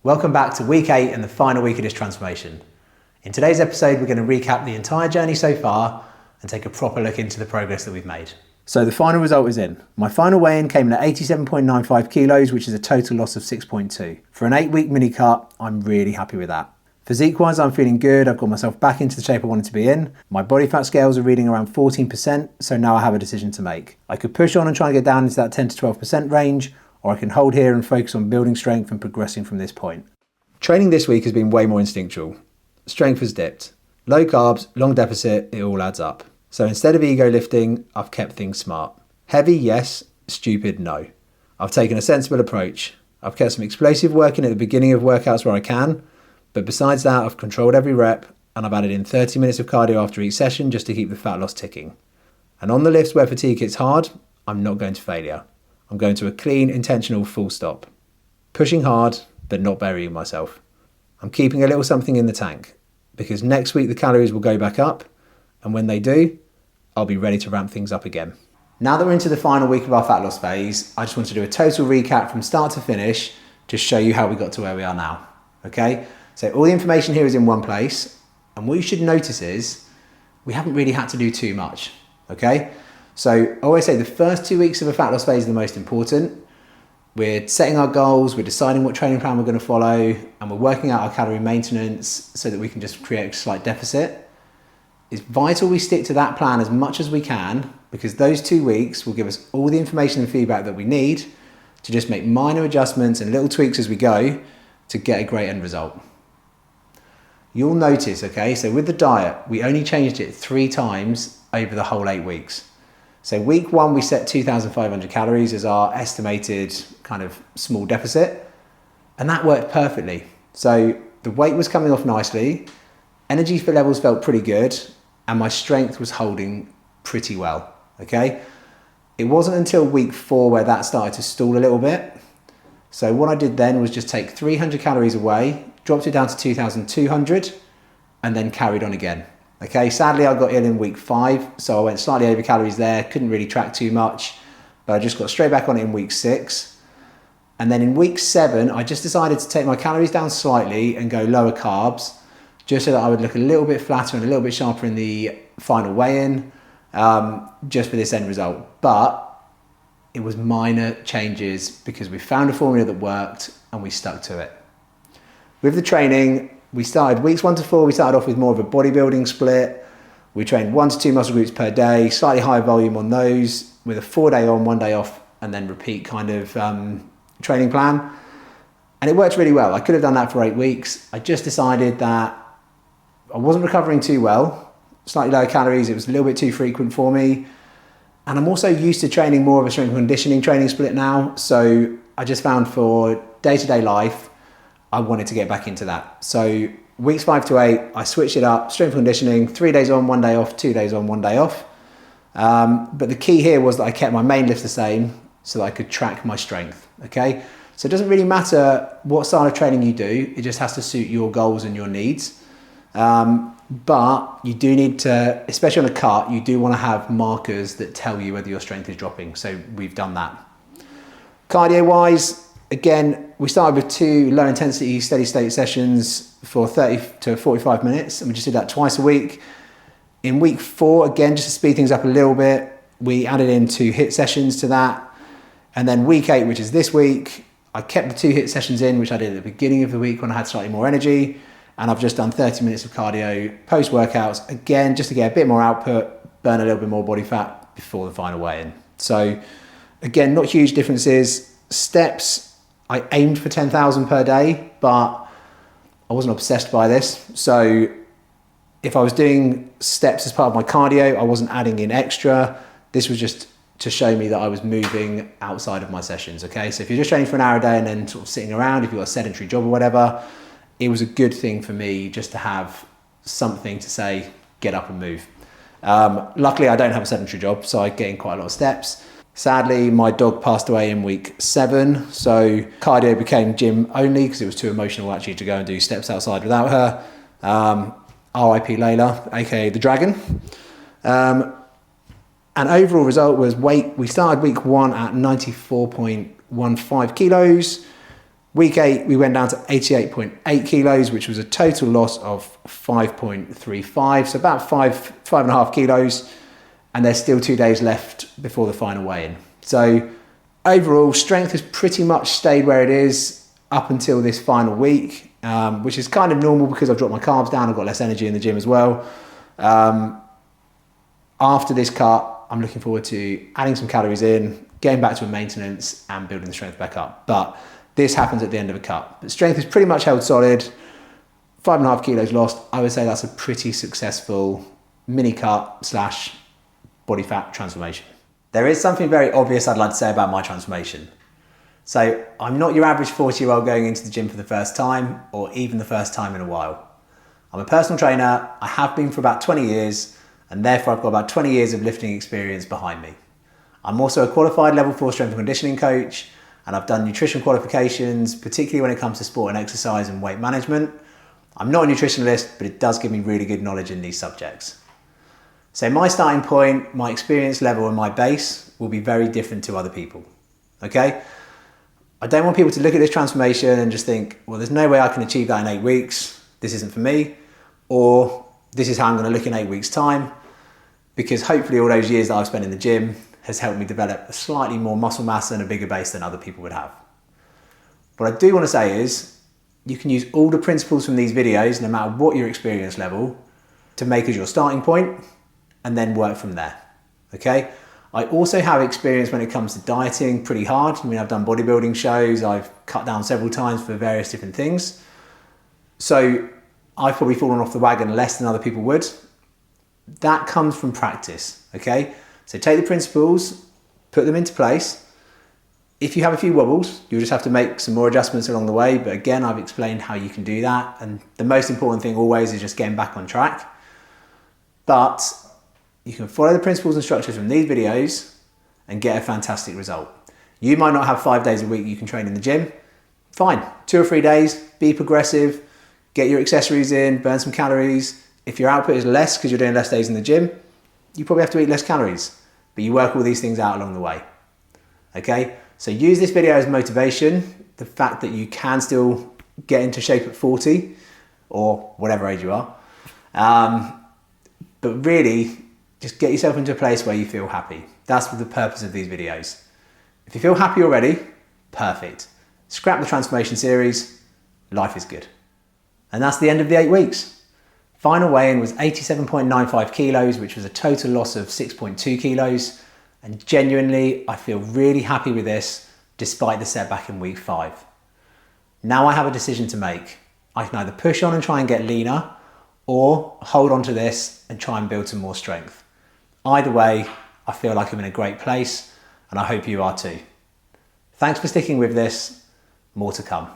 Welcome back to week 8 and the final week of this transformation. In today's episode, we're going to recap the entire journey so far and take a proper look into the progress that we've made. So the final result is in. My final weigh-in came in at 87.95 kilos, which is a total loss of 6.2. For an 8-week mini cut, I'm really happy with that. Physique-wise, I'm feeling good. I've got myself back into the shape I wanted to be in. My body fat scales are reading around 14%, so now I have a decision to make. I could push on and try and get down into that 10 to 12% range, or I can hold here and focus on building strength and progressing from this point. Training this week has been way more instinctual. Strength has dipped. Low carbs, long deficit, it all adds up. So instead of ego lifting, I've kept things smart. Heavy, yes. Stupid, no. I've taken a sensible approach. I've kept some explosive work in at the beginning of workouts where I can, but besides that, I've controlled every rep and I've added in 30 minutes of cardio after each session just to keep the fat loss ticking. And on the lifts where fatigue hits hard, I'm not going to failure. I'm going to a clean, intentional full stop. Pushing hard, but not burying myself. I'm keeping a little something in the tank because next week the calories will go back up, and when they do, I'll be ready to ramp things up again. Now that we're into the final week of our fat loss phase, I just want to do a total recap from start to finish to show you how we got to where we are now. Okay, so all the information here is in one place, and what you should notice is we haven't really had to do too much. Okay, so I always say the first 2 weeks of a fat loss phase are the most important. We're setting our goals, we're deciding what training plan we're going to follow, and we're working out our calorie maintenance so that we can just create a slight deficit. It's vital we stick to that plan as much as we can, because those 2 weeks will give us all the information and feedback that we need to just make minor adjustments and little tweaks as we go to get a great end result. You'll notice, okay, so with the diet, we only changed it 3 times over the whole 8 weeks. So week 1, we set 2,500 calories as our estimated kind of small deficit, and that worked perfectly. So the weight was coming off nicely, energy levels felt pretty good, and my strength was holding pretty well, okay? It wasn't until week 4 where that started to stall a little bit. So what I did then was just take 300 calories away, dropped it down to 2,200, and then carried on again. Okay, sadly I got ill in week 5, so I went slightly over calories there, couldn't really track too much, but I just got straight back on it in week 6. And then in week 7, I just decided to take my calories down slightly and go lower carbs, just so that I would look a little bit flatter and a little bit sharper in the final weigh-in, just for this end result. But it was minor changes because we found a formula that worked and we stuck to it. With the training, we started weeks 1 to 4, we started off with more of a bodybuilding split. We trained 1 to 2 muscle groups per day, slightly higher volume on those, with a 4-day on, 1 day off, and then repeat kind of training plan. And it worked really well. I could have done that for 8 weeks. I just decided that I wasn't recovering too well, slightly lower calories, it was a little bit too frequent for me. And I'm also used to training more of a strength and conditioning training split now. So I just found for day-to-day life, I wanted to get back into that. So weeks 5 to 8, I switched it up, strength and conditioning, 3 days on, 1 day off, 2 days on, 1 day off. But the key here was that I kept my main lifts the same so that I could track my strength, okay? So it doesn't really matter what style of training you do, it just has to suit your goals and your needs. But you do need to, especially on a cut, you do want to have markers that tell you whether your strength is dropping. So we've done that. Cardio wise, again, we started with 2 low intensity steady state sessions for 30 to 45 minutes, and we just did that twice a week. In week 4, again, just to speed things up a little bit, we added in 2 HIIT sessions to that. And then week 8, which is this week, I kept the 2 HIIT sessions in, which I did at the beginning of the week when I had slightly more energy. And I've just done 30 minutes of cardio post-workouts, again, just to get a bit more output, burn a little bit more body fat before the final weigh-in. So again, not huge differences. Steps, I aimed for 10,000 per day, but I wasn't obsessed by this. So if I was doing steps as part of my cardio, I wasn't adding in extra. This was just to show me that I was moving outside of my sessions, okay? So if you're just training for an hour a day and then sort of sitting around, if you've got a sedentary job or whatever, it was a good thing for me just to have something to say, get up and move. Luckily, I don't have a sedentary job, so I get in quite a lot of steps. Sadly, my dog passed away in week 7, so cardio became gym only because it was too emotional actually to go and do steps outside without her. RIP Layla, aka the dragon. And overall result was weight. We started week 1 at 94.15 kilos. Week 8, we went down to 88.8 kilos, which was a total loss of 5.35, so about 5.5 kilos. And there's still 2 days left before the final weigh-in. So overall, strength has pretty much stayed where it is up until this final week, which is kind of normal because I've dropped my carbs down, I've got less energy in the gym as well. After this cut, I'm looking forward to adding some calories in, getting back to a maintenance and building the strength back up. But this happens at the end of a cut. But strength is pretty much held solid, 5.5 kilos lost. I would say that's a pretty successful mini cut / body fat transformation. There is something very obvious I'd like to say about my transformation. So I'm not your average 40-year-old going into the gym for the first time or even the first time in a while. I'm a personal trainer, I have been for about 20 years, and therefore I've got about 20 years of lifting experience behind me. I'm also a qualified level 4 strength and conditioning coach, and I've done nutrition qualifications, particularly when it comes to sport and exercise and weight management. I'm not a nutritionalist, but it does give me really good knowledge in these subjects. So my starting point, my experience level and my base will be very different to other people, okay? I don't want people to look at this transformation and just think, well, there's no way I can achieve that in 8 weeks. This isn't for me. Or this is how I'm going to look in 8 weeks' time. Because hopefully all those years that I've spent in the gym has helped me develop a slightly more muscle mass and a bigger base than other people would have. What I do want to say is you can use all the principles from these videos, no matter what your experience level, to make as your starting point and then work from there, okay? I also have experience when it comes to dieting pretty hard. I mean, I've done bodybuilding shows, I've cut down several times for various different things. So I've probably fallen off the wagon less than other people would. That comes from practice, okay? So take the principles, put them into place. If you have a few wobbles, you'll just have to make some more adjustments along the way. But again, I've explained how you can do that. And the most important thing always is just getting back on track. But you can follow the principles and structures from these videos and get a fantastic result. You might not have 5 days a week you can train in the gym. Fine, 2 or 3 days, be progressive, get your accessories in, burn some calories. If your output is less because you're doing less days in the gym, you probably have to eat less calories, but you work all these things out along the way. Okay, so use this video as motivation, the fact that you can still get into shape at 40 or whatever age you are. But really, just get yourself into a place where you feel happy. That's the purpose of these videos. If you feel happy already, perfect. Scrap the transformation series, life is good. And that's the end of the 8 weeks. Final weigh-in was 87.95 kilos, which was a total loss of 6.2 kilos. And genuinely, I feel really happy with this, despite the setback in week 5. Now I have a decision to make. I can either push on and try and get leaner, or hold on to this and try and build some more strength. Either way, I feel like I'm in a great place, and I hope you are too. Thanks for sticking with this. More to come.